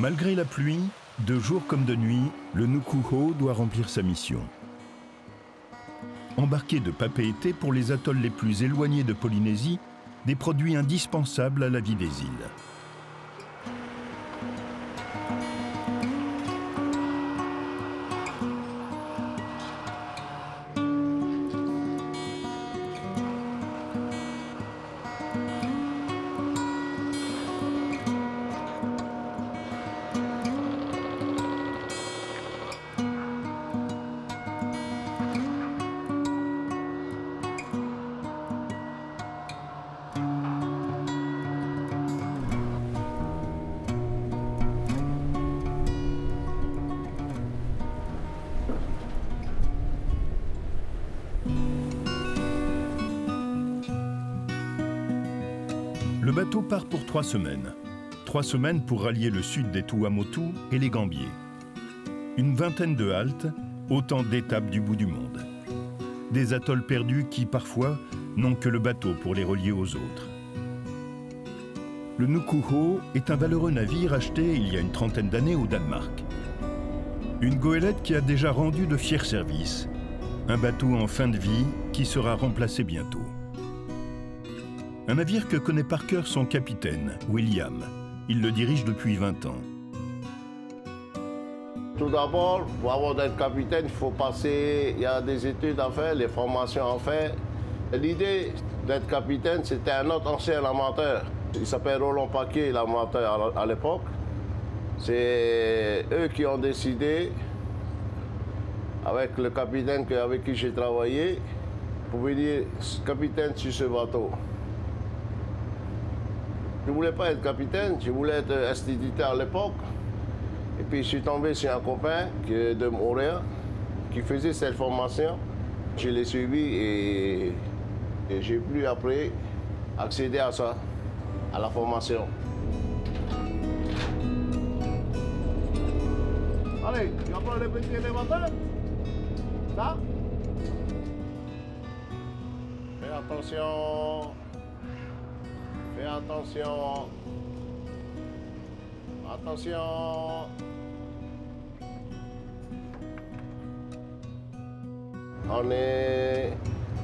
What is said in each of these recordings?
Malgré la pluie, de jour comme de nuit, le Nukuho doit remplir sa mission. Embarquer de Papeete pour les atolls les plus éloignés de Polynésie, des produits indispensables à la vie des îles. Le bateau part pour 3 semaines. 3 semaines pour rallier le sud des Tuamotu et les Gambiers. Une vingtaine de haltes, autant d'étapes du bout du monde. Des atolls perdus qui, parfois, n'ont que le bateau pour les relier aux autres. Le Nukuho est un valeureux navire acheté il y a une trentaine d'années au Danemark. Une goélette qui a déjà rendu de fiers services. Un bateau en fin de vie qui sera remplacé bientôt. Un navire que connaît par cœur son capitaine, William. Il le dirige depuis 20 ans. Tout d'abord, pour avoir d'être capitaine, il faut passer, il y a des études à faire, les formations à faire. L'idée d'être capitaine, c'était un autre ancien amateur. Il s'appelle Roland Paquet, l'amateur à l'époque. C'est eux qui ont décidé, avec le capitaine avec qui j'ai travaillé, pour venir capitaine sur ce bateau. Je ne voulais pas être capitaine, je voulais être instituteur à l'époque. Et puis je suis tombé sur un copain de Montréal qui faisait cette formation. Je l'ai suivi et j'ai pu après accéder à ça, à la formation. Allez, tu vas pas répéter les matins? Ça? Fais attention. Fais attention. Attention. On est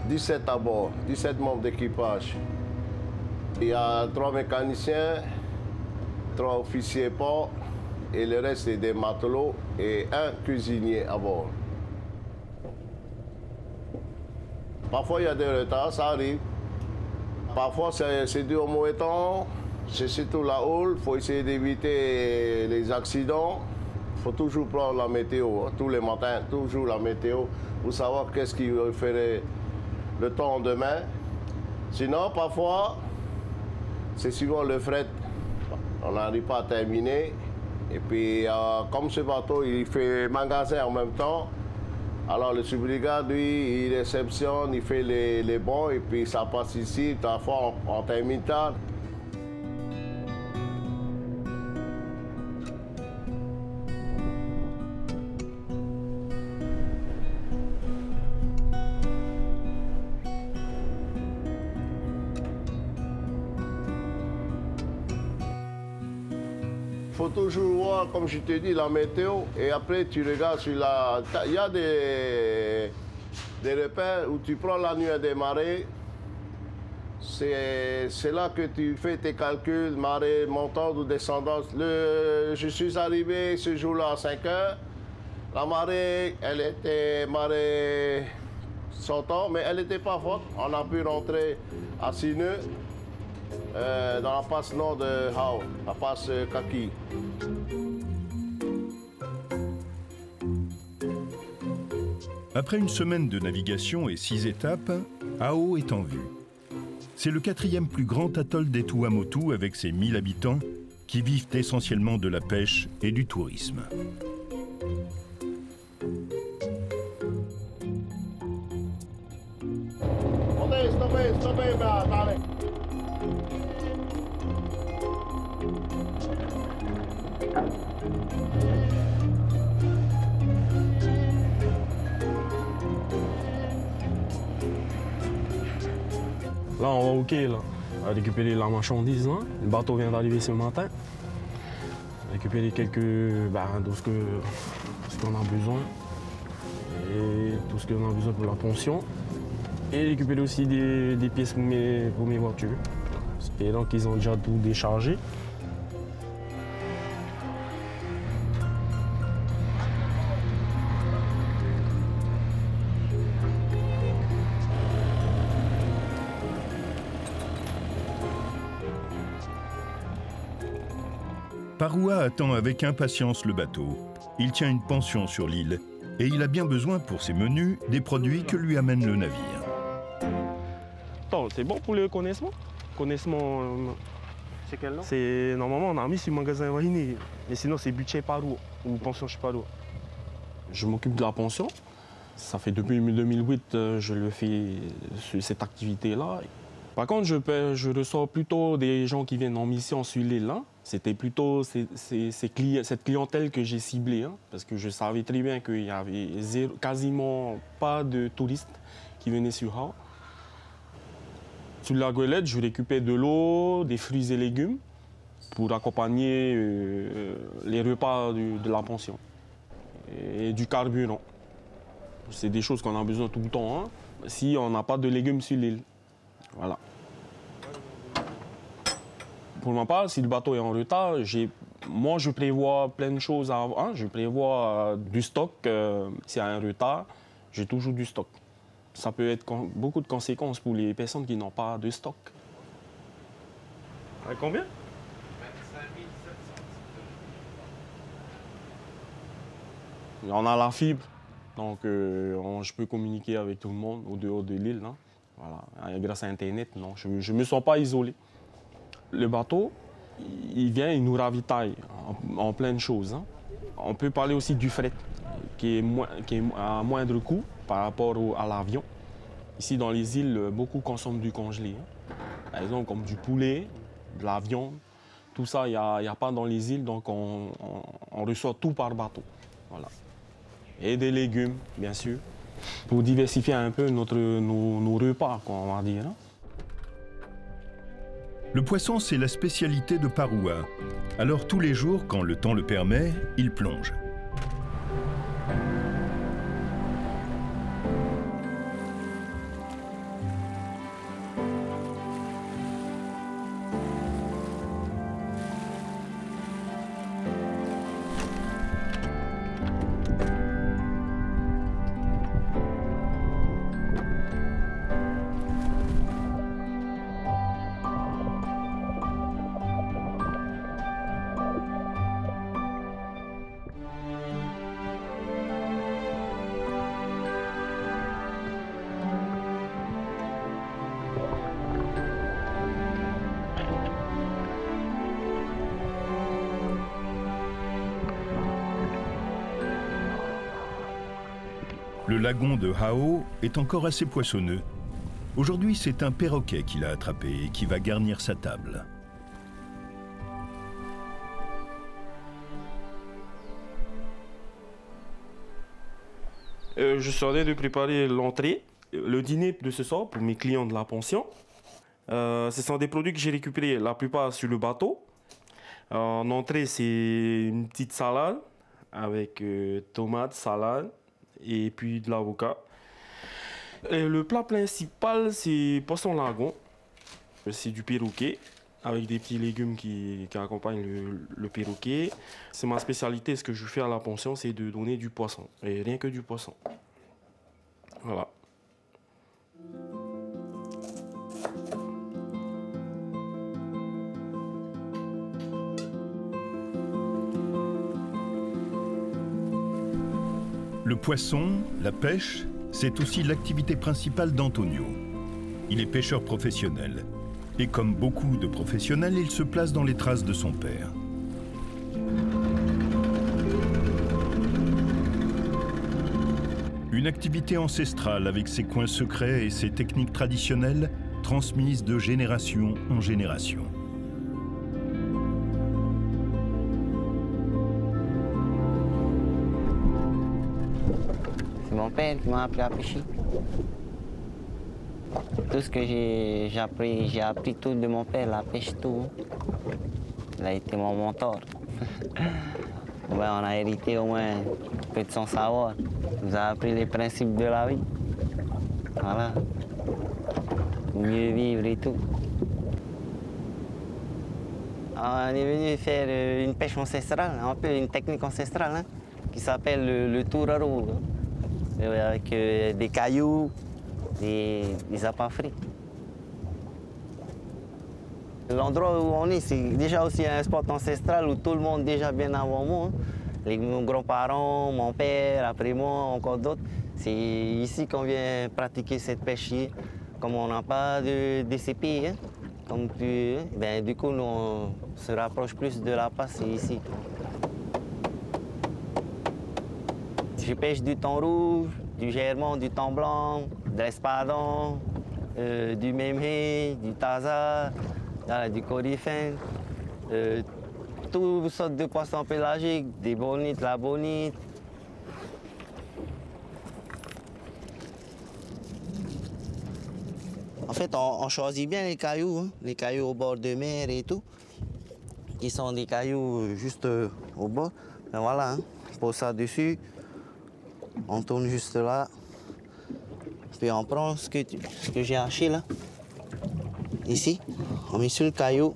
17 à bord, 17 membres d'équipage. Il y a 3 mécaniciens, 3 officiers port et le reste c'est des matelots et un cuisinier à bord. Parfois il y a des retards, ça arrive. Parfois c'est dû au mauvais temps, c'est surtout la houle, il faut essayer d'éviter les accidents. Il faut toujours prendre la météo, hein, tous les matins, toujours la météo, pour savoir qu'est-ce qui ferait le temps demain. Sinon, parfois, c'est souvent le fret. On n'arrive pas à terminer. Et puis, comme ce bateau, il fait magasin en même temps, alors le sous-brigade, lui, il réceptionne, il fait les bons, et puis ça passe ici, parfois on termine tard. Il faut toujours voir, comme je te dis, la météo et après tu regardes sur la... Il y a des repères où tu prends la nuit des marées. C'est là que tu fais tes calculs, marée montante ou descendante. Je suis arrivé ce jour-là à 5 heures. La marée, elle était marée sortant, mais elle n'était pas forte. On a pu rentrer à 6 nœuds. Dans la passe nord de Hao, la passe Kaki. Après une semaine de navigation et 6 étapes, Hao est en vue. C'est le 4e plus grand atoll des Tuamotu avec ses 1000 habitants qui vivent essentiellement de la pêche et du tourisme. Stoppez, allez. Là, on va au quai, là, à récupérer la marchandise. Hein. Le bateau vient d'arriver ce matin. récupérer quelques de ce qu'on a besoin et tout ce qu'on a besoin pour la pension. Et récupérer aussi des pièces pour mes voitures. Et donc ils ont déjà tout déchargé. Paroua attend avec impatience le bateau. Il tient une pension sur l'île et il a bien besoin pour ses menus des produits que lui amène le navire. C'est bon pour le connaissement. C'est quel nom? C'est normalement on a mis sur le magasin Wahine, mais sinon c'est budget Paroua ou pension chez Paroua. Je m'occupe de la pension. Ça fait depuis 2008 je le fais sur cette activité-là. Par contre, je reçois plutôt des gens qui viennent en mission sur l'île. Hein. C'était plutôt cette clientèle que j'ai ciblée, hein, parce que je savais très bien qu'il y avait quasiment pas de touristes qui venaient sur Hao. Sur la goélette, je récupère de l'eau, des fruits et légumes pour accompagner les repas de la pension et du carburant. C'est des choses qu'on a besoin tout le temps, hein, si on n'a pas de légumes sur l'île. Voilà. Pour ma part, si le bateau est en retard, moi je prévois plein de choses avant. Hein. Je prévois du stock. S'il y a un retard, j'ai toujours du stock. Ça peut être beaucoup de conséquences pour les personnes qui n'ont pas de stock. À combien? 25 700. On a la fibre, donc je peux communiquer avec tout le monde au dehors de l'île. Hein. Voilà. Grâce à Internet, non, je ne me sens pas isolé. Le bateau, il vient, il nous ravitaille en plein de choses. Hein. On peut parler aussi du fret, qui est à moindre coût par rapport à l'avion. Ici, dans les îles, beaucoup consomment du congelé. Hein. Par exemple, comme du poulet, de la viande, tout ça, il n'y a pas dans les îles, donc on reçoit tout par bateau. Voilà. Et des légumes, bien sûr, pour diversifier un peu nos repas, on va dire. Hein. Le poisson, c'est la spécialité de Paroua. Alors tous les jours, quand le temps le permet, il plonge. Le lagon de Hao est encore assez poissonneux. Aujourd'hui, c'est un perroquet qu'il a attrapé et qui va garnir sa table. Je suis en train de préparer l'entrée, le dîner de ce soir pour mes clients de la pension. Ce sont des produits que j'ai récupérés la plupart sur le bateau. En entrée, c'est une petite salade avec tomates, salade et puis de l'avocat. Le plat principal, c'est poisson lagon. C'est du perroquet avec des petits légumes qui accompagnent le perroquet. C'est ma spécialité. Ce que je fais à la pension, c'est de donner du poisson. Et rien que du poisson. Voilà. Le poisson, la pêche, c'est aussi l'activité principale d'Antonio. Il est pêcheur professionnel. Et comme beaucoup de professionnels, il se place dans les traces de son père. Une activité ancestrale avec ses coins secrets et ses techniques traditionnelles transmises de génération en génération. C'est mon père qui m'a appris à pêcher. Tout ce que j'ai appris tout de mon père, la pêche, tout. il a été mon mentor. On a hérité au moins un peu de son savoir. Il nous a appris les principes de la vie. Voilà. Mieux vivre et tout. On est venu faire une pêche ancestrale, un peu une technique ancestrale, hein, qui s'appelle le touraro, avec des cailloux, des appâts frits. L'endroit où on est, c'est déjà aussi un spot ancestral où tout le monde déjà bien avant moi, hein. Nos grands-parents, mon père, après moi, encore d'autres. C'est ici qu'on vient pratiquer cette pêche-ci. Comme on n'a pas de DCP, hein, ben, du coup, nous, on se rapproche plus de la passe ici. Je pêche du thon rouge, du germon, du thon blanc, de l'espadon, du mémé, du taza, du corifin, toutes sortes de poissons pélagiques, des bonites, la bonite. En fait, on choisit bien les cailloux, hein, les cailloux au bord de mer et tout, qui sont des cailloux juste au bord. Ben voilà, hein, on pose ça dessus, on tourne juste là, puis on prend ce que j'ai haché là, ici, on met sur le caillou,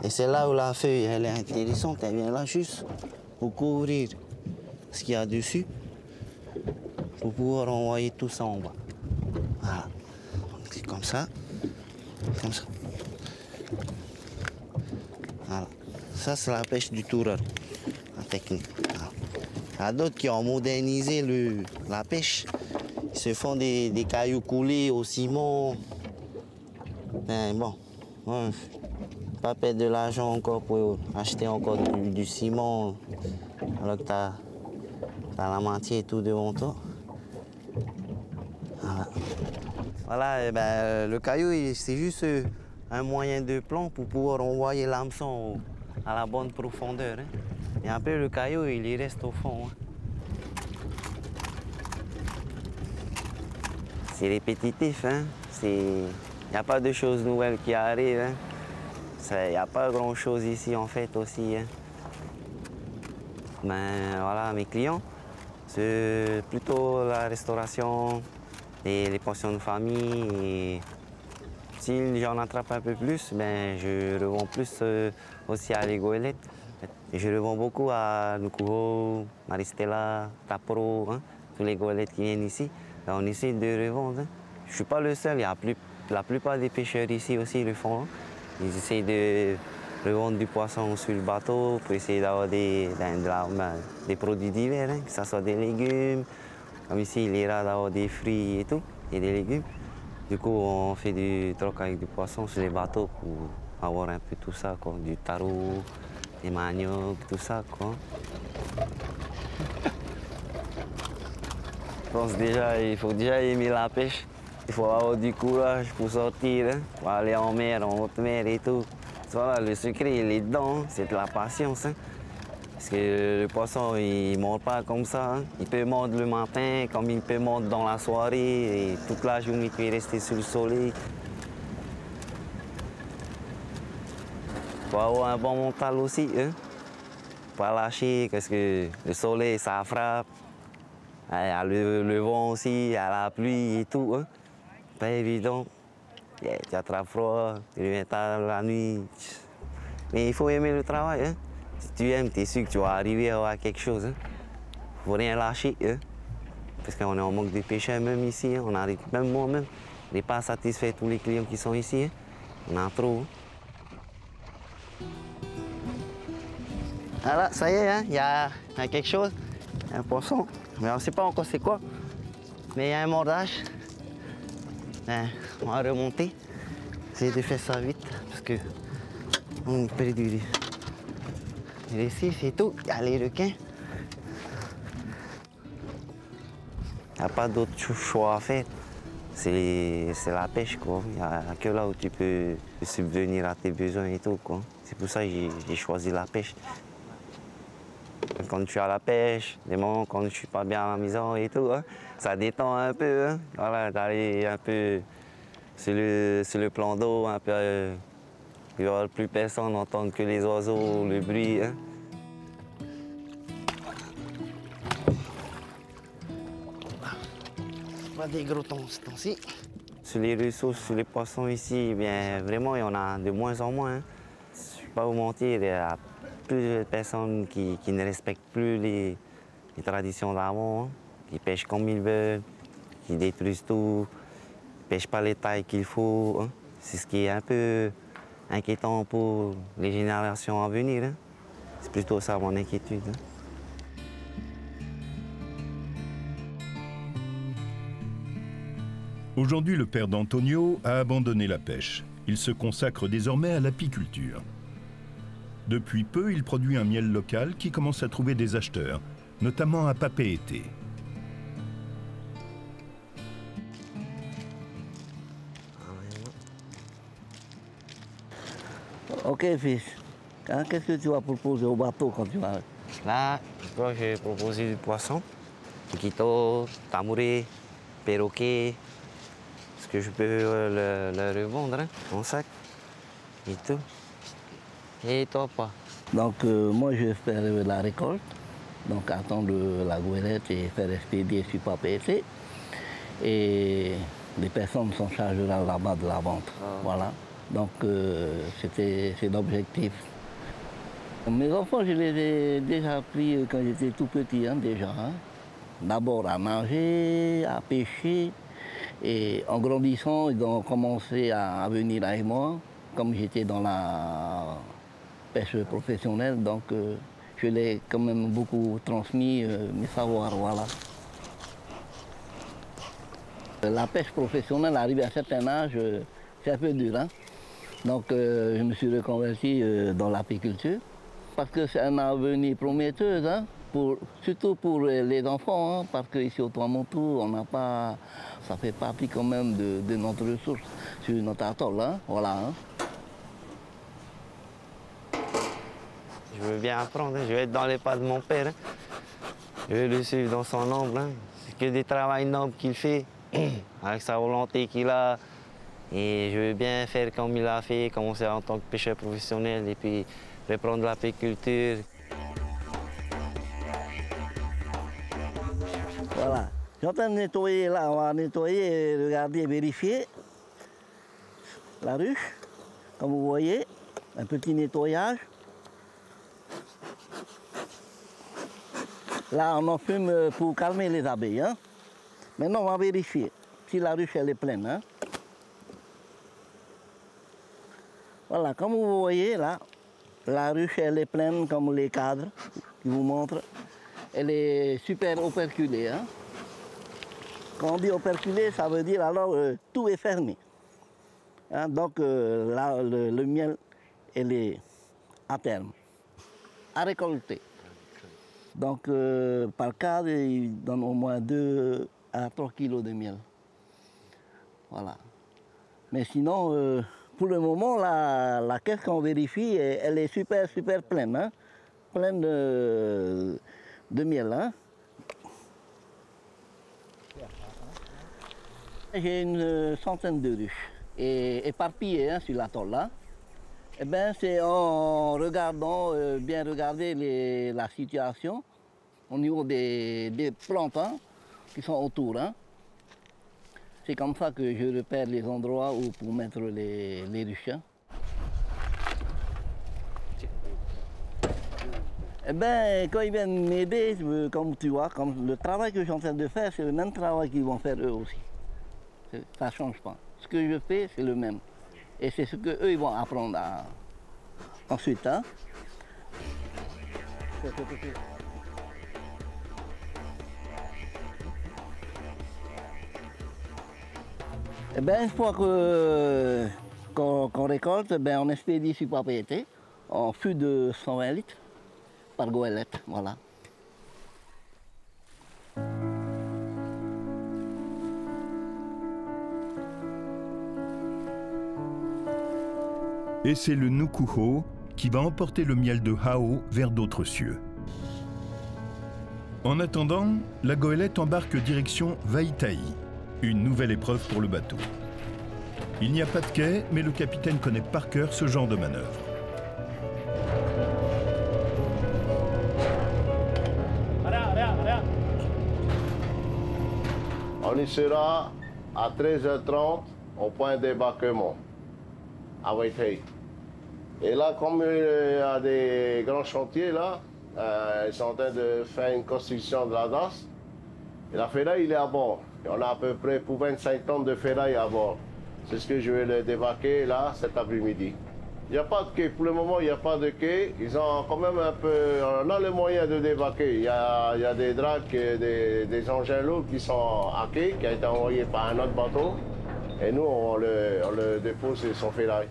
et c'est là où la feuille elle est intéressante, elle vient là juste pour couvrir ce qu'il y a dessus, pour pouvoir envoyer tout ça en bas. Voilà. C'est comme ça, comme ça. Voilà. Ça, c'est la pêche du toureur, la technique. Voilà. Il y a d'autres qui ont modernisé la pêche. Ils se font des cailloux coulés au ciment. Ben bon, ouais, pas perdre de l'argent encore pour acheter encore du ciment, alors que tu as la moitié et tout devant toi. Voilà. Voilà, ben, le caillou, c'est juste un moyen de plan pour pouvoir envoyer l'hameçon à la bonne profondeur, hein. Et après, le caillou, il y reste au fond, hein. C'est répétitif, hein. Il n'y a pas de choses nouvelles qui arrivent, hein. Il n'y a pas grand-chose ici, en fait, aussi, hein. Ben, voilà, mes clients, c'est plutôt la restauration, les pensions de famille. Et si j'en attrape un peu plus, ben, je revends plus aussi à les goélettes. Et je revends beaucoup à Nukuho, Maristella, Taporo, hein, tous les goélettes qui viennent ici. Ben, on essaie de revendre, hein. Je ne suis pas le seul, la plupart des pêcheurs ici aussi le font, hein. Ils essaient de revendre du poisson sur le bateau pour essayer d'avoir des produits divers, hein, que ce soit des légumes. Comme ici, il est rare d'avoir des fruits et tout, et des légumes. Du coup, on fait du troc avec du poisson sur les bateaux pour avoir un peu tout ça, quoi. Du taro, des maniocs, tout ça, quoi. Je pense déjà, il faut déjà aimer la pêche. Il faut avoir du courage pour sortir, hein, pour aller en mer, en haute mer et tout. Voilà, le secret, il est dedans, hein, c'est de la patience, hein. Parce que le poisson, il ne mord pas comme ça, hein. Il peut mordre le matin, comme il peut mordre dans la soirée, et toute la journée, il peut rester sous le soleil. Il faut avoir un bon mental aussi, hein. Pas lâcher, parce que le soleil, ça frappe. Il y a le vent aussi, il y a la pluie et tout, hein. Pas évident. Tu attrapes froid, tu reviens tard la nuit. Mais il faut aimer le travail, hein. Si tu aimes, tu es sûr que tu vas arriver à avoir quelque chose, hein. Faut rien lâcher, hein. Parce qu'on est en manque de pêcheurs même ici, hein. On arrive, même moi-même, je n'ai pas satisfait tous les clients qui sont ici, hein. On a trop, hein. Voilà, ça y est, hein. Il y a quelque chose, un poisson. Mais on ne sait pas encore c'est quoi. Mais il y a un mordage. Ben, on va remonter. Essayer de faire ça vite parce que on est perdu. Le récif et tout, il y a les requins. Il n'y a pas d'autre choix à faire. C'est la pêche, quoi. Il n'y a que là où tu peux subvenir à tes besoins et tout, quoi. C'est pour ça que j'ai choisi la pêche. Quand je suis à la pêche, des moments quand je suis pas bien à la maison et tout, hein, ça détend un peu, hein. Voilà, d'aller un peu sur le plan d'eau, un peu Il n'y aura plus personne n'entend que les oiseaux, le bruit. Hein. Pas des gros temps ce temps-ci. Sur les ressources, sur les poissons ici, eh bien, vraiment, il y en a de moins en moins. Hein. Je ne vais pas vous mentir, il y a plus de personnes qui ne respectent plus les traditions d'avant, hein, qui pêchent comme ils veulent, qui détruisent tout, qui ne pêchent pas les tailles qu'il faut. Hein. C'est ce qui est un peu inquiétant pour les générations à venir. Hein. C'est plutôt ça mon inquiétude. Hein. Aujourd'hui, le père d'Antonio a abandonné la pêche. Il se consacre désormais à l'apiculture. Depuis peu, il produit un miel local qui commence à trouver des acheteurs, notamment à Papeete. Ok fils, hein, qu'est-ce que tu vas proposer au bateau quand tu vas... Là, je crois que j'ai proposé du poisson, chiquito, tamouré, perroquet. Est-ce que je peux le revendre hein, en sac et tout. Et toi pas? Donc moi je vais faire la récolte, donc attendre la goélette et faire expédier sur Papeete. Et les personnes s'en chargeront là-bas de la vente. Voilà. Donc c'est l'objectif. Mes enfants, je les ai déjà appris quand j'étais tout petit, hein, déjà. Hein. D'abord à nager, à pêcher. Et en grandissant, ils ont commencé à venir avec moi. Comme j'étais dans la pêche professionnelle, donc je l'ai quand même beaucoup transmis mes savoirs. Voilà. La pêche professionnelle, arrivée à un certain âge, c'est un peu dur. Hein. Donc je me suis reconverti dans l'apiculture parce que c'est un avenir prometteur, hein, surtout pour les enfants, hein, parce qu'ici au Tuamotu, on n'a pas, ça fait partie quand même de notre ressource sur notre atoll. Hein, voilà, hein. Je veux bien apprendre, hein. Je vais être dans les pas de mon père. Hein. Je vais le suivre dans son ombre. Hein. C'est que des travaux nobles qu'il fait, avec sa volonté qu'il a. Et je veux bien faire comme il a fait, commencer en tant que pêcheur professionnel et puis reprendre l'apiculture. Voilà. Je suis en train de nettoyer là, on va nettoyer, regarder, vérifier la ruche. Comme vous voyez, un petit nettoyage. Là, on en fume pour calmer les abeilles. Hein. Maintenant, on va vérifier si la ruche elle est pleine. Hein. Voilà, comme vous voyez là, la ruche elle est pleine comme les cadres qui vous montrent. Elle est super operculée. Hein. Quand on dit operculée, ça veut dire alors tout est fermé. Hein, donc là, le miel, elle est à terme, à récolter. Donc par cadre, il donne au moins 2 à 3 kilos de miel. Voilà. Mais sinon, pour le moment, la caisse qu'on vérifie, elle est super pleine. Hein? Pleine de miel. Hein? J'ai une centaine de ruches et éparpillées hein, sur l'atoll là. Eh bien, c'est en regardant, bien regarder la situation au niveau des plantes hein, qui sont autour. Hein. C'est comme ça que je repère les endroits où pour mettre les ruches. Hein. Eh bien, quand ils viennent m'aider, comme tu vois, comme le travail que je suis en train de faire, c'est le même travail qu'ils vont faire eux aussi. Ça ne change pas. Ce que je fais, c'est le même. Et c'est ce qu'eux, ils vont apprendre ensuite. Hein. Eh bien, une fois qu'on récolte, on expédie sur Papeete en fût de 120 litres par goélette. Voilà. Et c'est le Nukuho qui va emporter le miel de Hao vers d'autres cieux. En attendant, la goélette embarque direction Vaitai, une nouvelle épreuve pour le bateau. Il n'y a pas de quai, mais le capitaine connaît par cœur ce genre de manœuvre. On y sera à 13h30 au point de débarquement à Waitai. Et là, comme il y a des grands chantiers là, ils sont en train de faire une construction de la DAS. Et la ferraille, il est à bord. Et on a à peu près pour 25 tonnes de ferraille à bord. C'est ce que je vais le débarquer là cet après-midi. Il n'y a pas de quai. Pour le moment, il n'y a pas de quai. Ils ont quand même un peu... On a le moyen de débarquer. Il y a des dracs, des engins lourds qui sont à quai, qui ont été envoyés par un autre bateau. Et nous, on le dépose sur son ferraille.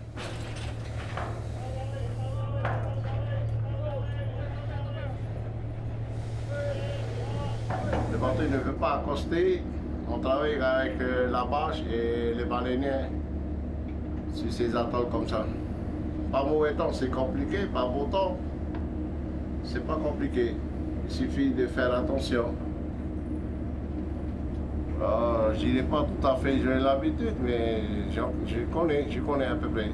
Le bateau ne veut pas accoster. On travaille avec la bâche et les baleiniers sur ces atolls comme ça. Par mauvais temps, c'est compliqué. Par beau temps, c'est pas compliqué. Il suffit de faire attention. Je dirais pas tout à fait, j'ai l'habitude, mais je connais à peu près.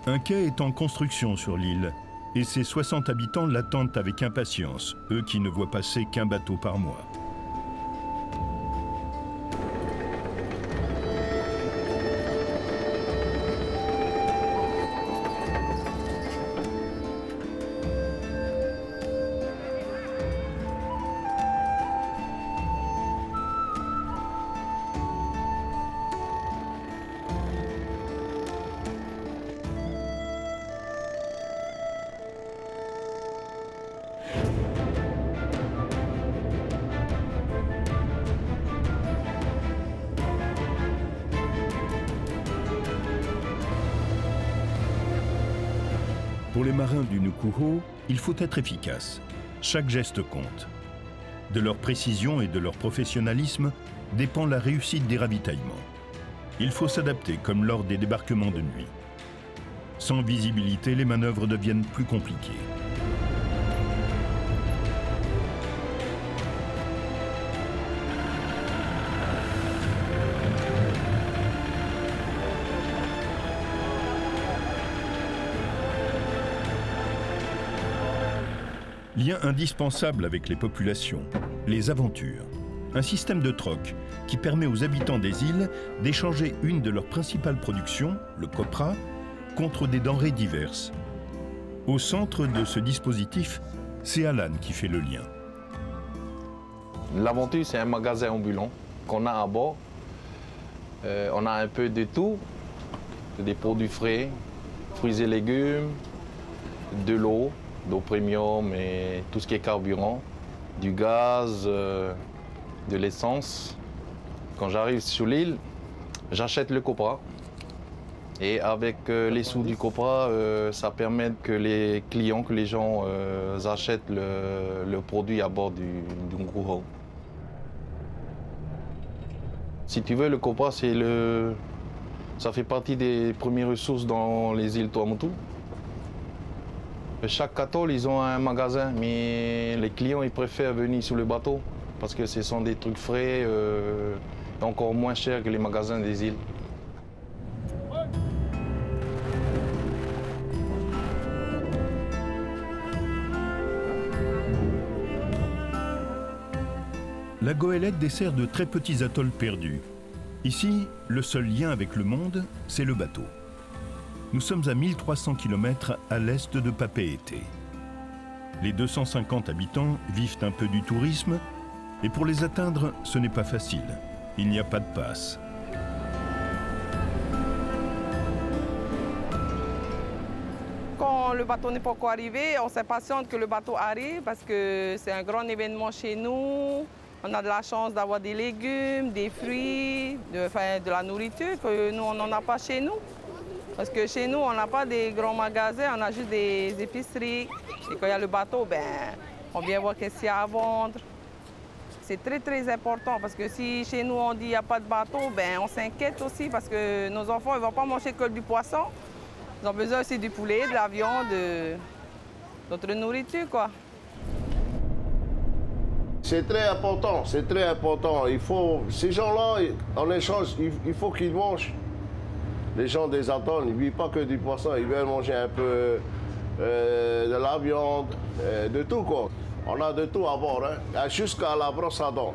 Un quai est en construction sur l'île et ses 60 habitants l'attendent avec impatience, eux qui ne voient passer qu'un bateau par mois. Pour les marins du Nukuho, il faut être efficace. Chaque geste compte. De leur précision et de leur professionnalisme dépend la réussite des ravitaillements. Il faut s'adapter comme lors des débarquements de nuit. Sans visibilité, les manœuvres deviennent plus compliquées. Lien indispensable avec les populations, les aventures. Un système de troc qui permet aux habitants des îles d'échanger une de leurs principales productions, le copra, contre des denrées diverses. Au centre de ce dispositif, c'est Alan qui fait le lien. L'aventure, c'est un magasin ambulant qu'on a à bord. On a un peu de tout, des produits frais, fruits et légumes, de l'eau premium et tout ce qui est carburant, du gaz, de l'essence. Quand j'arrive sur l'île, j'achète le copra. Et avec les sous du copra, ça permet que les clients, que les gens achètent le produit à bord du Nukuho. Si tu veux, le copra, ça fait partie des premières ressources dans les îles Tuamotu. Chaque atoll, ils ont un magasin, mais les clients, ils préfèrent venir sur le bateau parce que ce sont des trucs frais et encore moins chers que les magasins des îles. La goélette dessert de très petits atolls perdus. Ici, le seul lien avec le monde, c'est le bateau. Nous sommes à 1300 km à l'est de Papeete. Les 250 habitants vivent un peu du tourisme et pour les atteindre, ce n'est pas facile. Il n'y a pas de passe. Quand le bateau n'est pas encore arrivé, on s'impatiente que le bateau arrive parce que c'est un grand événement chez nous. On a de la chance d'avoir des légumes, des fruits, de la nourriture que nous, on n'en a pas chez nous. Parce que chez nous, on n'a pas des grands magasins, on a juste des épiceries. Et quand il y a le bateau, ben, on vient voir qu'est-ce qu'il y a à vendre. C'est très, très important parce que si chez nous, on dit qu'il n'y a pas de bateau, ben, on s'inquiète aussi parce que nos enfants ne vont pas manger que du poisson. Ils ont besoin aussi du poulet, de la viande, d'autres nourritures, quoi. C'est très important, c'est très important. Il faut, ces gens-là, en échange, il faut qu'ils mangent. Les gens des atolls, ils ne vivent pas que du poisson, ils veulent manger un peu de la viande, de tout, quoi. On a de tout à bord, hein, jusqu'à la brosse à dents.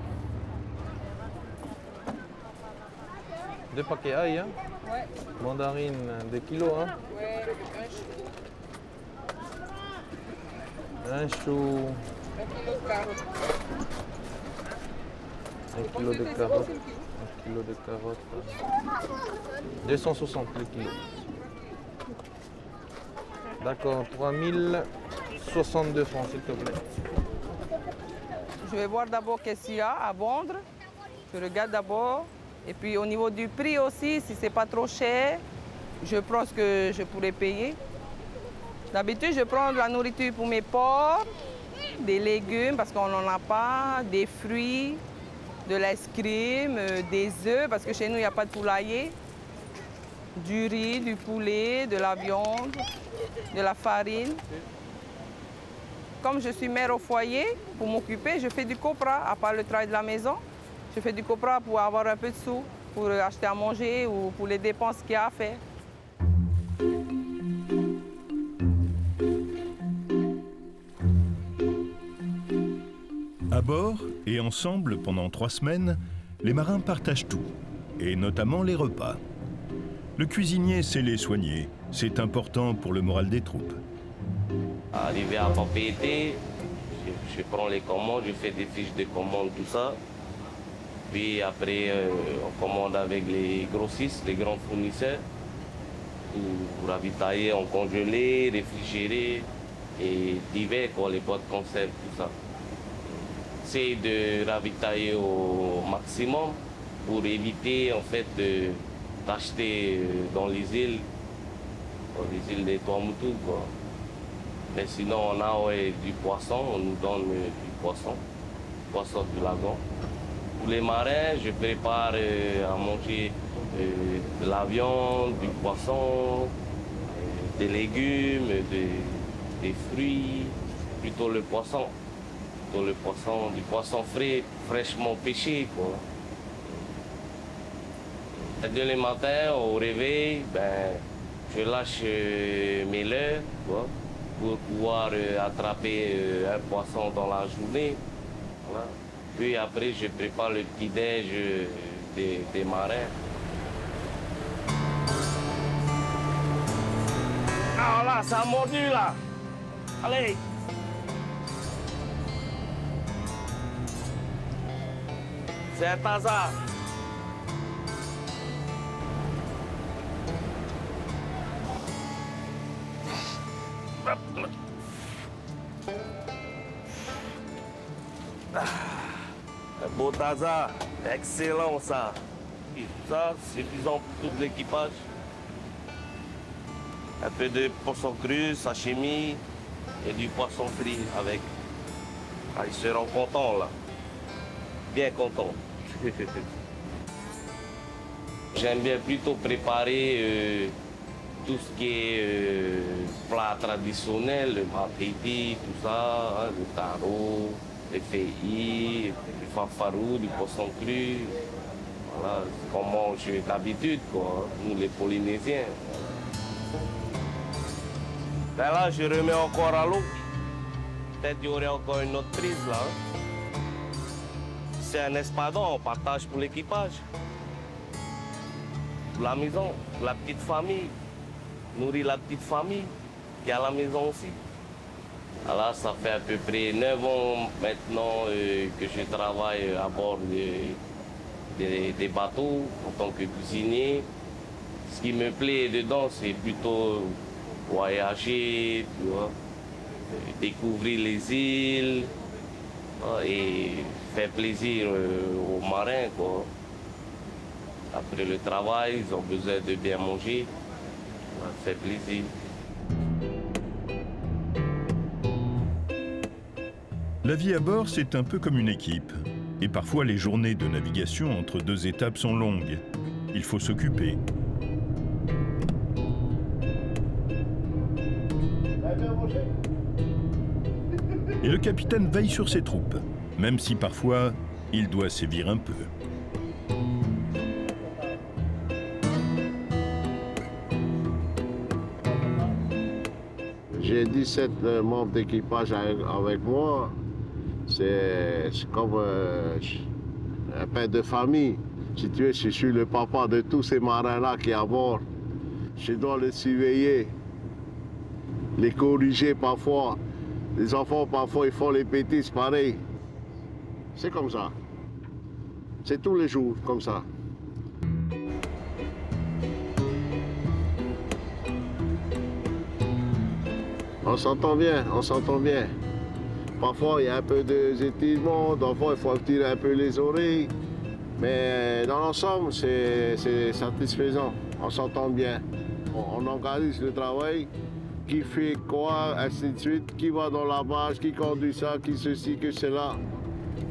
2 paquets ail, hein? Ouais. Mandarine, 2 kilos, hein? Ouais, Un chou. 1 kilo de carottes. 1 kilo de carottes. 1 kilo de carottes. 260 le kilo. D'accord, 3062 francs, s'il te plaît. Je vais voir d'abord qu'est-ce qu'il y a à vendre. Je regarde d'abord. Et puis au niveau du prix aussi, si c'est pas trop cher, je pense que je pourrais payer. D'habitude, je prends de la nourriture pour mes porcs, des légumes parce qu'on n'en a pas, des fruits, de l'ice-cream, des œufs parce que chez nous, il n'y a pas de poulailler, du riz, du poulet, de la viande, de la farine. Comme je suis mère au foyer, pour m'occuper, je fais du copra, à part le travail de la maison. Je fais du copra pour avoir un peu de sous, pour acheter à manger ou pour les dépenses qu'il y a à faire. À bord et ensemble pendant 3 semaines, les marins partagent tout, et notamment les repas. Le cuisinier sait les soigner, c'est important pour le moral des troupes. Arrivé à Papeete, je prends les commandes, je fais des fiches de commande, tout ça. Puis après, on commande avec les grossistes, les grands fournisseurs, pour ravitailler en congelé, réfrigéré et divers, quoi, les boîtes conserve, tout ça. C'est de ravitailler au maximum pour éviter en fait d'acheter dans les îles des Tuamotu, quoi. Mais sinon, on a du poisson, on nous donne du poisson du lagon. Pour les marins, je prépare à manger de la viande, du poisson, des légumes, des fruits, plutôt le poisson. Du poisson frais, fraîchement pêché, quoi. Dès le matin, au réveil, ben, je lâche mes leurres, quoi, pour pouvoir attraper un poisson dans la journée. Voilà. Puis après, je prépare le petit-déj des marins. Ah là, ça a mordu là. Allez. C'est un hasard. Un beau taza, excellent ça. Et ça, suffisant pour tout l'équipage. Un peu de poisson cru, sashimi et du poisson frit avec. Ah, ils seront contents là. Bien contents. J'aime bien plutôt préparer tout ce qui est plat traditionnel, le matiti, tout ça, hein, le taro, les fei, le fafarou, du poisson cru. Voilà, c'est qu'on mange d'habitude, quoi, nous les Polynésiens. Ben là, je remets encore à l'eau. Peut-être qu'il y aurait encore une autre prise là. Hein. C'est un espadon, on partage pour l'équipage. Pour la maison, pour la petite famille. Nourrir la petite famille qui est à la maison aussi. Alors, ça fait à peu près 9 ans maintenant que je travaille à bord des bateaux en tant que cuisinier. Ce qui me plaît dedans, c'est plutôt voyager, tu vois, découvrir les îles et faire plaisir aux marins, quoi. Après le travail, ils ont besoin de bien manger. Ça fait plaisir. La vie à bord, c'est un peu comme une équipe. Et parfois, les journées de navigation entre deux étapes sont longues. Il faut s'occuper. Et le capitaine veille sur ses troupes, même si parfois, il doit sévir un peu. J'ai 17 membres d'équipage avec moi. C'est comme un père de famille. Si tu veux, je suis le papa de tous ces marins-là qui sont à bord. Je dois les surveiller, les corriger parfois. Les enfants, parfois, ils font les bêtises pareil. C'est comme ça. C'est tous les jours comme ça. On s'entend bien, on s'entend bien. Parfois, il y a un peu d'étirement, parfois, il faut tirer un peu les oreilles. Mais dans l'ensemble, c'est satisfaisant. On s'entend bien. On organise le travail, qui fait quoi, ainsi de suite, qui va dans la bâche, qui conduit ça, qui ceci, que cela.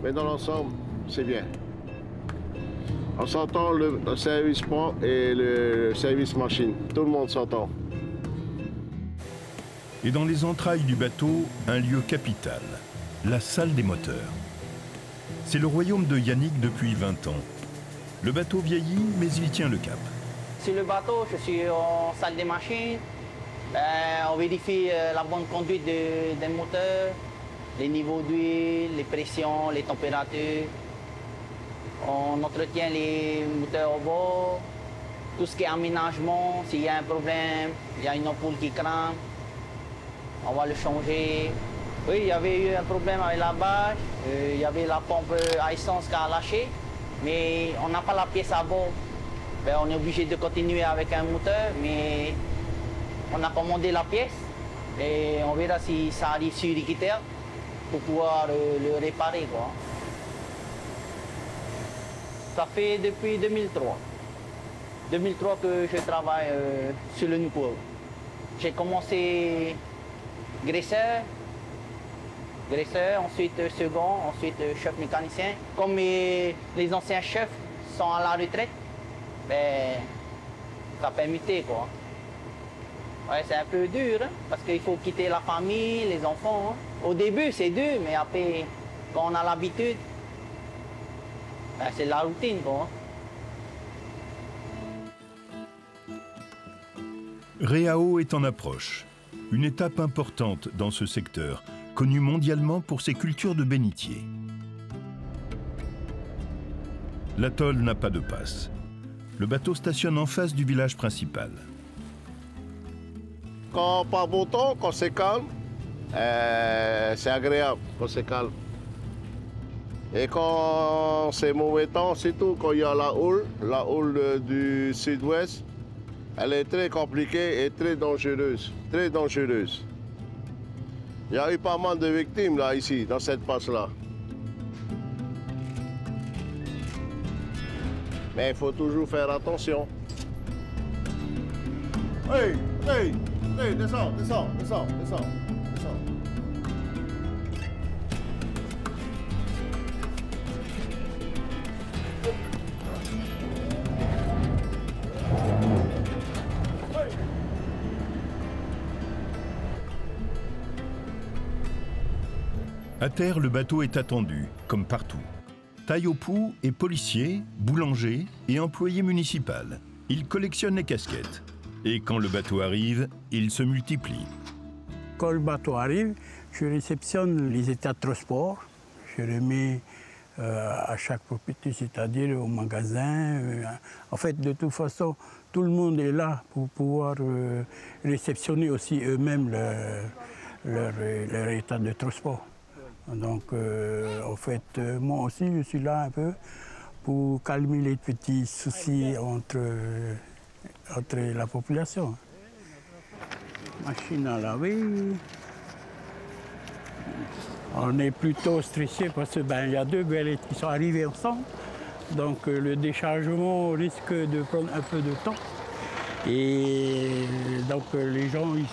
Mais dans l'ensemble, c'est bien. On s'entend le service pont et le service machine. Tout le monde s'entend. Et dans les entrailles du bateau, un lieu capital, la salle des moteurs. C'est le royaume de Yannick depuis 20 ans. Le bateau vieillit, mais il tient le cap. Sur le bateau, je suis en salle des machines. On vérifie la bonne conduite des moteurs, les niveaux d'huile, les pressions, les températures. On entretient les moteurs au bord, tout ce qui est aménagement. S'il y a un problème, il y a une ampoule qui crame, on va le changer. Oui, il y avait eu un problème avec la bâche, il y avait la pompe à essence qui a lâché, mais on n'a pas la pièce à bord. Ben, on est obligé de continuer avec un moteur, mais on a commandé la pièce et on verra si ça arrive sur Iquitter pour pouvoir le réparer, quoi. Ça fait depuis 2003. 2003 que je travaille sur le Newport. J'ai commencé graisseur, ensuite second, ensuite chef mécanicien. Comme les anciens chefs sont à la retraite, ben, ça permettait, quoi. Ouais, c'est un peu dur, hein, parce qu'il faut quitter la famille, les enfants. Hein. Au début, c'est dur, mais après, quand on a l'habitude, ben, c'est la routine, quoi. Reao est en approche. Une étape importante dans ce secteur, connu mondialement pour ses cultures de bénitiers. L'atoll n'a pas de passe. Le bateau stationne en face du village principal. Quand pas beau temps, quand c'est calme, c'est agréable quand c'est calme. Et quand c'est mauvais temps, c'est tout. Quand il y a la houle du sud-ouest, elle est très compliquée et très dangereuse. Très dangereuse. Il y a eu pas mal de victimes là, ici, dans cette passe-là. Mais il faut toujours faire attention. Hey, hey, hey, descends, descends, descends, descends, descends. À terre, le bateau est attendu, comme partout. Taïopou est policier, boulanger et employé municipal. Il collectionne les casquettes. Et quand le bateau arrive, il se multiplie. Quand le bateau arrive, je réceptionne les états de transport. Je remets à chaque propriété, c'est-à-dire au magasin. En fait, de toute façon, tout le monde est là pour pouvoir réceptionner aussi eux-mêmes leur état de transport. Donc, en fait, moi aussi, je suis là un peu pour calmer les petits soucis entre la population. Machine à laver. On est plutôt stressé parce qu'il y a deux galettes qui sont arrivées ensemble. Donc, le déchargement risque de prendre un peu de temps. Et donc les gens ils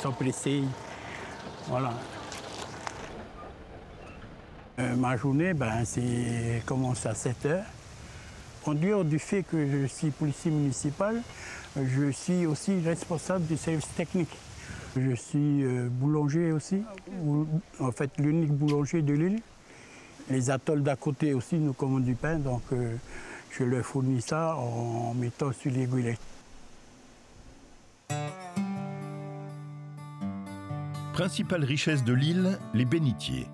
sont pressés. Voilà. Ma journée, commence à 7 h. En dehors du fait que je suis policier municipal, je suis aussi responsable du service technique. Je suis boulanger aussi, en fait l'unique boulanger de l'île. Les atolls d'à côté aussi nous commandent du pain, donc je leur fournis ça en mettant sur les goélettes. Principale richesse de l'île, les bénitiers.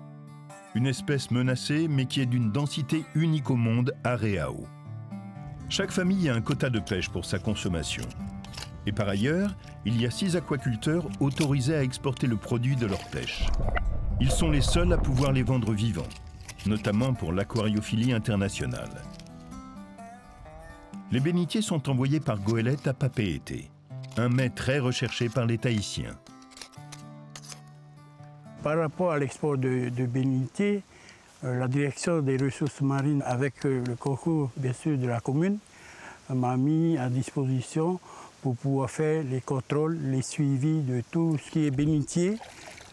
Une espèce menacée mais qui est d'une densité unique au monde à Reao. Chaque famille a un quota de pêche pour sa consommation. Et par ailleurs, il y a 6 aquaculteurs autorisés à exporter le produit de leur pêche. Ils sont les seuls à pouvoir les vendre vivants, notamment pour l'aquariophilie internationale. Les bénitiers sont envoyés par goélette à Papeete, un mets très recherché par les Tahitiens. Par rapport à l'export de bénitiers, la direction des ressources marines, avec le concours bien sûr de la commune, m'a mis à disposition pour pouvoir faire les contrôles, les suivis de tout ce qui est bénitier,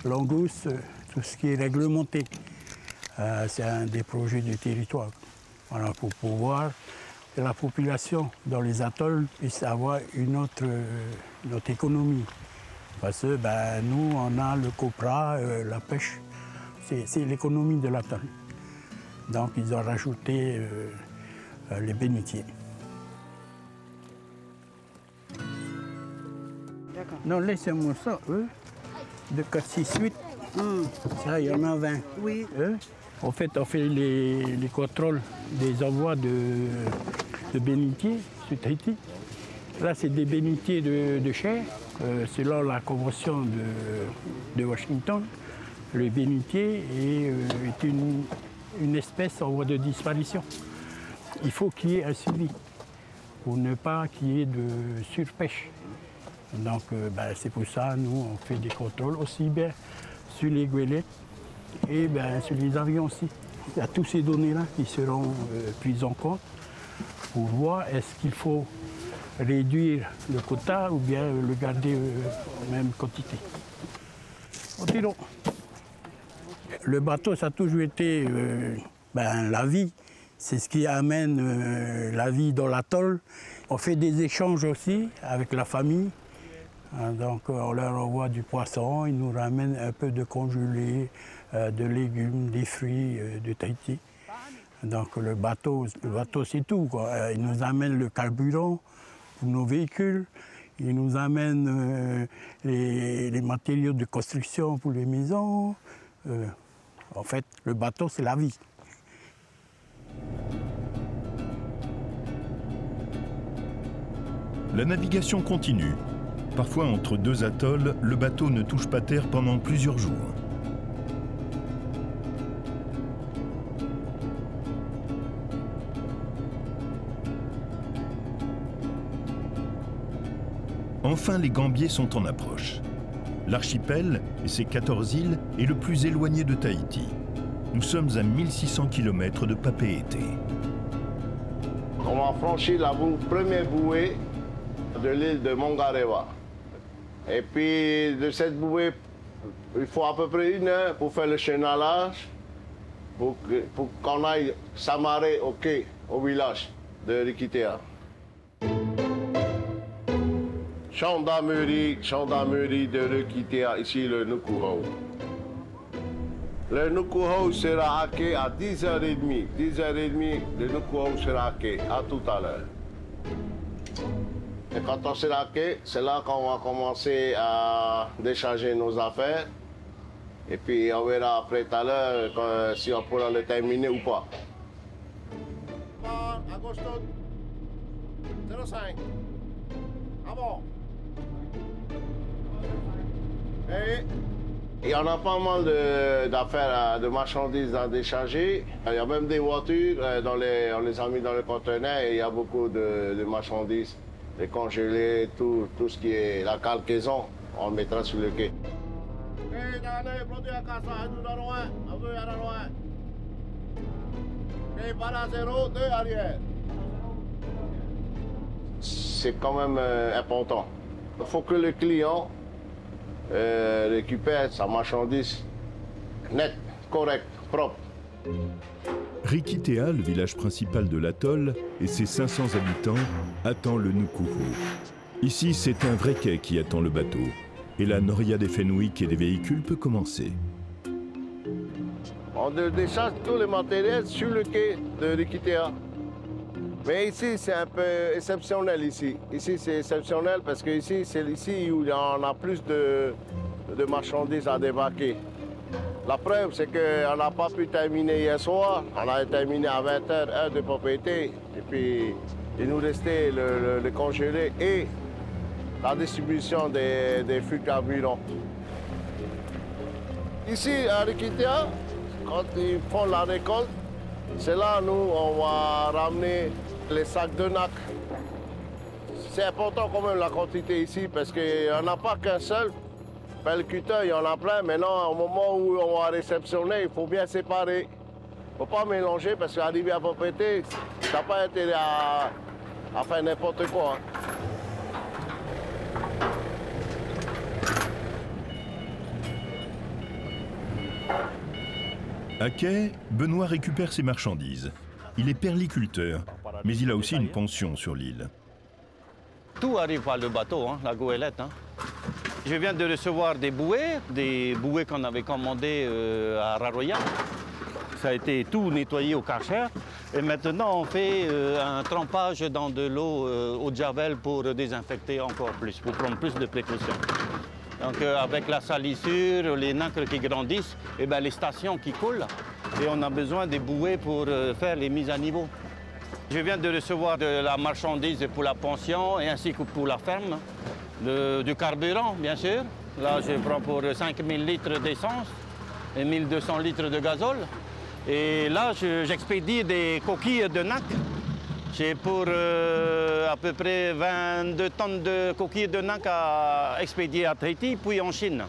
langouste, tout ce qui est réglementé. C'est un des projets du territoire. Voilà, pour pouvoir que la population dans les atolls puisse avoir une autre économie. Parce que nous, on a le copra, la pêche, c'est l'économie de l'atoll. Donc ils ont rajouté les bénitiers. Non, laissez-moi ça, de 4, 6, 8. Ça, il y en a 20. Oui. En fait, on fait les contrôles des envois de bénitiers sur Tahiti. Là, c'est des bénitiers de chair. Selon la convention de Washington, le bénitier est une espèce en voie de disparition. Il faut qu'il y ait un suivi pour ne pas qu'il y ait de surpêche. Donc c'est pour ça nous on fait des contrôles aussi bien sur les goélettes et sur les avions aussi. Il y a toutes ces données-là qui seront prises en compte pour voir est-ce qu'il faut réduire le quota ou bien le garder en même quantité. Continuons. Le bateau, ça a toujours été la vie. C'est ce qui amène la vie dans l'atoll. On fait des échanges aussi avec la famille. Donc on leur envoie du poisson, ils nous ramènent un peu de congelé, de légumes, des fruits de Tahiti. Donc le bateau c'est tout, quoi. Ils nous amènent le carburant pour nos véhicules, ils nous amènent les matériaux de construction pour les maisons. En fait, le bateau, c'est la vie. La navigation continue. Parfois, entre 2 atolls, le bateau ne touche pas terre pendant plusieurs jours. Enfin, les Gambiers sont en approche. L'archipel et ses 14 îles est le plus éloigné de Tahiti. Nous sommes à 1600 km de Papeete. On va franchir la première bouée de l'île de Mangarewa. Et puis de cette bouée, il faut à peu près 1 heure pour faire le chenalage, pour qu'on aille s'amarrer au quai, au village de Rikitea. Gendarmerie de Rikitea, ici le Nukuhau. Le Nukuhau sera à quai à 10h30. 10h30, le Nukuhau sera à quai. À tout à l'heure. Et quand on sera à quai, c'est là qu'on va commencer à décharger nos affaires. Et puis on verra après tout à l'heure si on pourra le terminer ou pas. Agosto 05. Ah bon? Et il y en a pas mal d'affaires, de marchandises à décharger. Il y a même des voitures, on les a mis dans le conteneur et il y a beaucoup de marchandises, des congelés, tout ce qui est la cargaison, on le mettra sur le quai. c'est quand même important. Il faut que le client récupère sa marchandise nette, correcte, propre. Rikitea, le village principal de l'atoll, et ses 500 habitants, attend le Nukuhu. Ici, c'est un vrai quai qui attend le bateau. Et la noria des Fenwick et des véhicules peut commencer. On décharge tous les matériels sur le quai de Rikitea. Mais ici, c'est un peu exceptionnel ici. Ici, c'est exceptionnel parce que ici, c'est ici où il y en a plus de marchandises à débarquer. La preuve, c'est qu'on n'a pas pu terminer hier soir. On a terminé à 20h, heure de propriété. Et puis, il nous restait le congelé et la distribution des flux carburants. Ici, à Rikitea, quand ils font la récolte, c'est là, nous, on va ramener les sacs de nacre. C'est important quand même la quantité ici parce qu'il n'y en a pas qu'un seul. Pellecuteur, il y en a plein. Maintenant, au moment où on va réceptionner, il faut bien séparer. Il ne faut pas mélanger parce qu'arriver à propriété, ça n'a pas intérêt à faire n'importe quoi. À quai, Benoît récupère ses marchandises. Il est perliculteur, mais il a aussi une pension sur l'île. Tout arrive par le bateau, hein, la goélette. Hein. Je viens de recevoir des bouées qu'on avait commandées à Raroya. Ça a été tout nettoyé au Karcher. Et maintenant, on fait un trempage dans de l'eau au javel pour désinfecter encore plus, pour prendre plus de précautions. Donc avec la salissure, les nacres qui grandissent, et ben, les stations qui coulent. Et on a besoin des bouées pour faire les mises à niveau. Je viens de recevoir de la marchandise pour la pension et ainsi que pour la ferme. Du carburant, bien sûr. Là, je prends pour 5000 litres d'essence et 1200 litres de gazole. Et là, j'expédie des coquilles de nacre. J'ai pour à peu près 22 tonnes de coquilles de nacre à expédier à Tahiti, puis en Chine.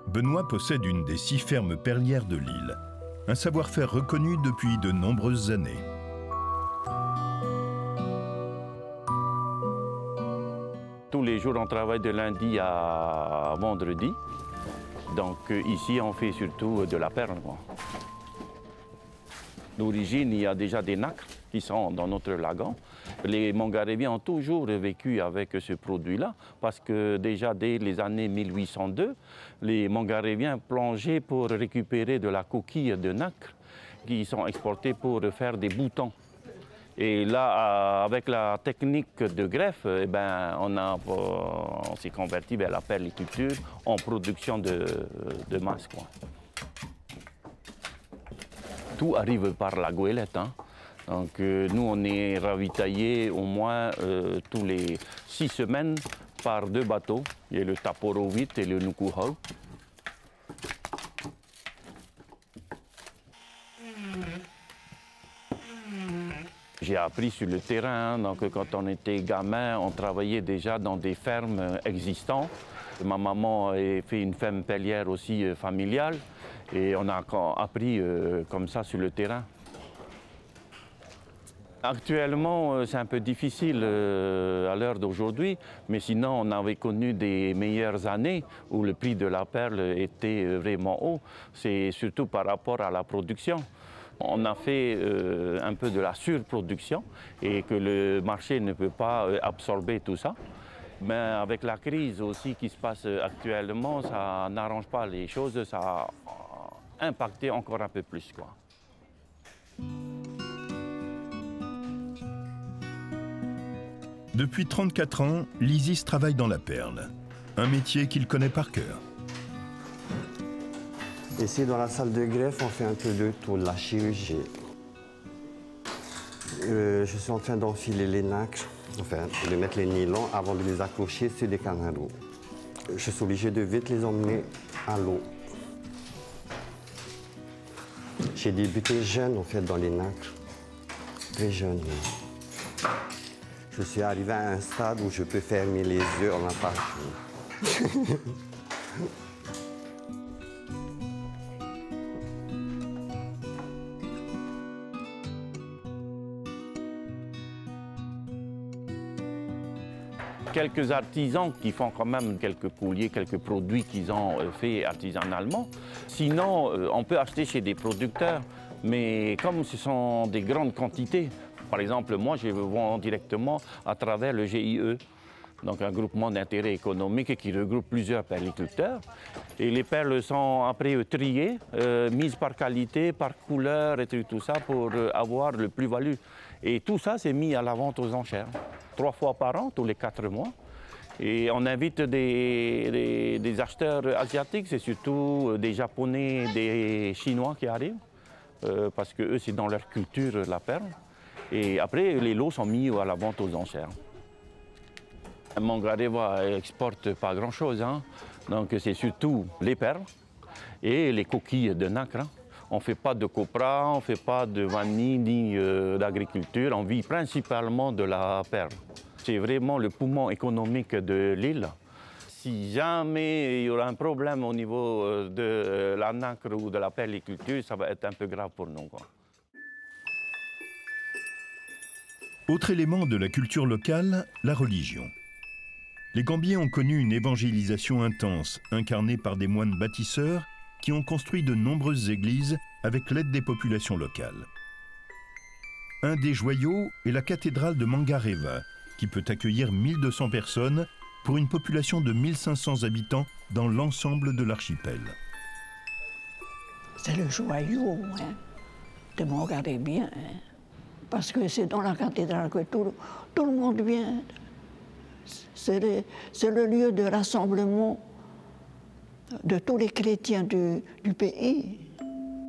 Benoît possède une des 6 fermes perlières de l'île. Un savoir-faire reconnu depuis de nombreuses années. Tous les jours, on travaille de lundi à vendredi. Donc ici, on fait surtout de la perle. D'origine, il y a déjà des nacres qui sont dans notre lagon. Les Mangaréviens ont toujours vécu avec ce produit-là parce que déjà dès les années 1802, les Mangaréviens plongeaient pour récupérer de la coquille de nacre qui sont exportés pour faire des boutons. Et là, avec la technique de greffe, eh ben, on s'est converti vers la perliculture en production de masse, quoi. Tout arrive par la goélette. Hein. Donc, nous, on est ravitaillés au moins tous les 6 semaines par 2 bateaux. Il y a le Taporo 8 et le Nukuhu. J'ai appris sur le terrain, hein. Donc quand on était gamin, on travaillait déjà dans des fermes existantes. Ma maman a fait une ferme perlière aussi familiale et on a appris comme ça sur le terrain. Actuellement, c'est un peu difficile à l'heure d'aujourd'hui, mais sinon on avait connu des meilleures années où le prix de la perle était vraiment haut. C'est surtout par rapport à la production. On a fait un peu de la surproduction et que le marché ne peut pas absorber tout ça. Mais avec la crise aussi qui se passe actuellement, ça n'arrange pas les choses, ça a impacté encore un peu plus, quoi. Depuis 34 ans, Lysis travaille dans la perle, un métier qu'il connaît par cœur. Ici, dans la salle de greffe, on fait un peu de tout, la chirurgie. Je suis en train d'enfiler les nacres, enfin, de mettre les nylons avant de les accrocher sur des canalos. Je suis obligé de vite les emmener à l'eau. J'ai débuté jeune, en fait, dans les nacres. Très jeune. Je suis arrivé à un stade où je peux fermer les yeux en appartement. quelques artisans qui font quand même quelques colliers, quelques produits qu'ils ont fait artisanalement. Sinon, on peut acheter chez des producteurs, mais comme ce sont des grandes quantités, par exemple, moi, je vends directement à travers le GIE, donc un groupement d'intérêt économique qui regroupe plusieurs perliculteurs. Et les perles sont après triées, mises par qualité, par couleur et tout ça pour avoir le plus-value. Et tout ça, c'est mis à la vente aux enchères, 3 fois par an, tous les 4 mois. Et on invite des acheteurs asiatiques, c'est surtout des Japonais, des Chinois qui arrivent, parce que eux, c'est dans leur culture la perle. Et après, les lots sont mis à la vente aux enchères. Mangareva exporte pas grand-chose, hein. Donc c'est surtout les perles et les coquilles de nacre. Hein. On ne fait pas de copra, on ne fait pas de vanille ni d'agriculture, on vit principalement de la perle. C'est vraiment le poumon économique de l'île. Si jamais il y aura un problème au niveau de la nacre ou de la perliculture, ça va être un peu grave pour nous, quoi. Autre élément de la culture locale, la religion. Les Gambiers ont connu une évangélisation intense, incarnée par des moines bâtisseurs qui ont construit de nombreuses églises avec l'aide des populations locales. Un des joyaux est la cathédrale de Mangareva, qui peut accueillir 1200 personnes pour une population de 1500 habitants dans l'ensemble de l'archipel. C'est le joyau de Mangareva, parce que c'est dans la cathédrale que tout le monde vient. C'est le lieu de rassemblement de tous les chrétiens du pays.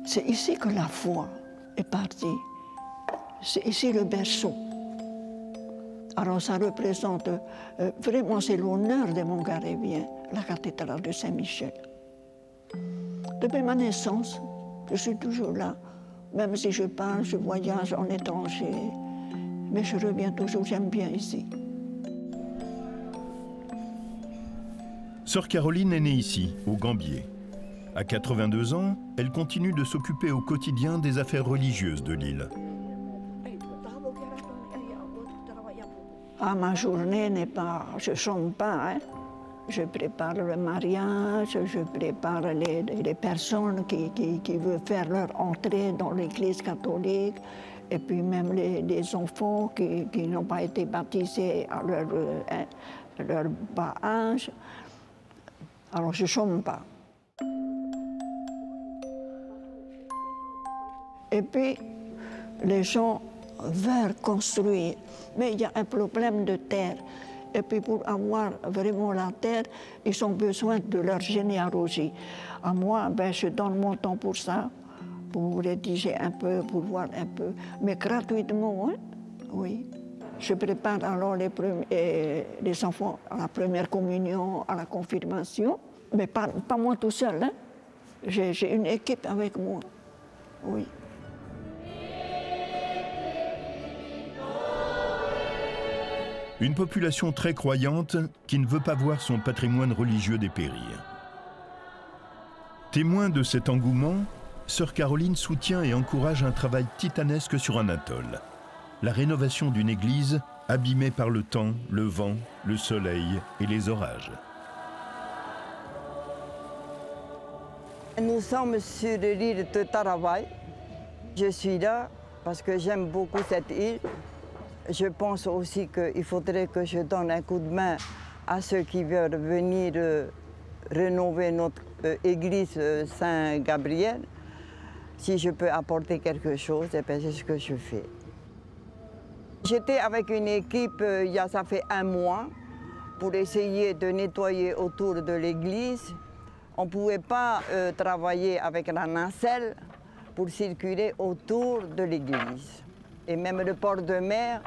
C'est ici que la foi est partie. C'est ici le berceau. Alors ça représente, vraiment c'est l'honneur des Mangaréviens, la cathédrale de Saint-Michel. Depuis ma naissance, je suis toujours là. Même si je parle, je voyage en étranger, mais je reviens toujours, j'aime bien ici. Sœur Caroline est née ici, au Gambier. À 82 ans, elle continue de s'occuper au quotidien des affaires religieuses de l'île. Ah, ma journée n'est pas... Je ne chante pas, hein. Je prépare le mariage, je prépare les personnes qui veulent faire leur entrée dans l'église catholique, et puis même les enfants qui n'ont pas été baptisés à leur bas âge. Alors je ne chôme pas. Et puis, les gens veulent construire, mais il y a un problème de terre. Et puis pour avoir vraiment la terre, ils ont besoin de leur généalogie. À moi, je donne mon temps pour ça, pour rédiger un peu, pour voir un peu, mais gratuitement, hein? Oui. Je prépare alors les enfants à la première communion, à la confirmation, mais pas moi tout seul, hein? J'ai une équipe avec moi, oui. Une population très croyante qui ne veut pas voir son patrimoine religieux dépérir. Témoin de cet engouement, Sœur Caroline soutient et encourage un travail titanesque sur un atoll. La rénovation d'une église abîmée par le temps, le vent, le soleil et les orages. Nous sommes sur l'île de Tarawai. Je suis là parce que j'aime beaucoup cette île. Je pense aussi qu'il faudrait que je donne un coup de main à ceux qui veulent venir rénover notre église Saint-Gabriel. Si je peux apporter quelque chose, eh bien, c'est ce que je fais. J'étais avec une équipe, ça fait 1 mois, pour essayer de nettoyer autour de l'église. On ne pouvait pas travailler avec la nacelle pour circuler autour de l'église. Et même le port de mer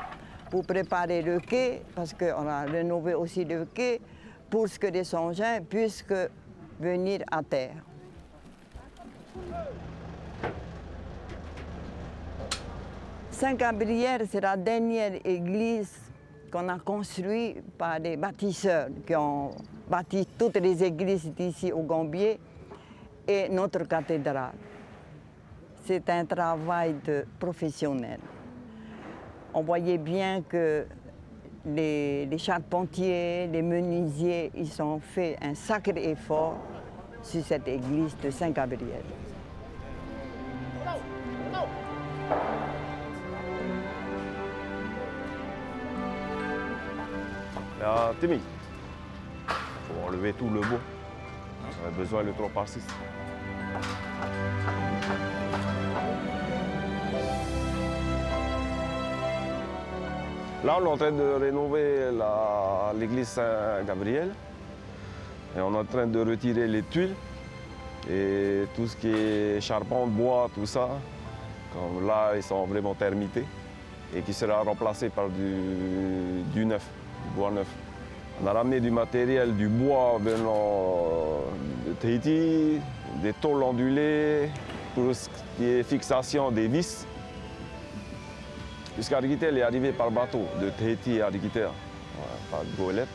pour préparer le quai, parce qu'on a rénové aussi le quai, pour que les engins puissent venir à terre. Saint-Gabriel, c'est la dernière église qu'on a construite par des bâtisseurs qui ont bâti toutes les églises d'ici au Gambier et notre cathédrale. C'est un travail de professionnel. On voyait bien que les charpentiers, les menuisiers, ils ont fait un sacré effort sur cette église de Saint-Gabriel. Là, Timmy, il faut enlever tout le bois. On a besoin de 3 par 6. Là, on est en train de rénover l'église Saint-Gabriel. Et on est en train de retirer les tuiles et tout ce qui est charpente, bois, tout ça. Comme là, ils sont vraiment termités et qui sera remplacé par du neuf, du bois neuf. On a ramené du matériel, du bois venant de Tahiti, des tôles ondulées, tout ce qui est fixation des vis. Puisqu'Ariquiter est arrivé par bateau de Tahiti à Ariquiter, par goélette.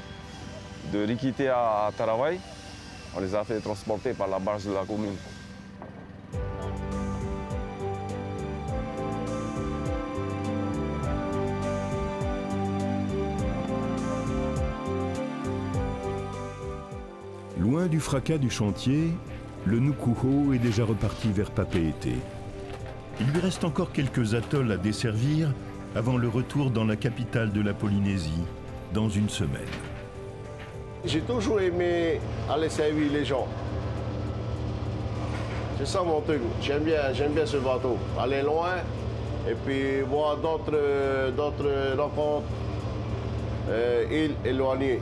De Riquiter à Tarawai, on les a fait transporter par la barge de la commune. Loin du fracas du chantier, le Nukuho est déjà reparti vers Papeete. Il lui reste encore quelques atolls à desservir avant le retour dans la capitale de la Polynésie, dans une semaine. J'ai toujours aimé aller servir les gens. C'est ça mon truc. J'aime bien ce bateau. Aller loin et puis voir d'autres rencontres, îles éloignées.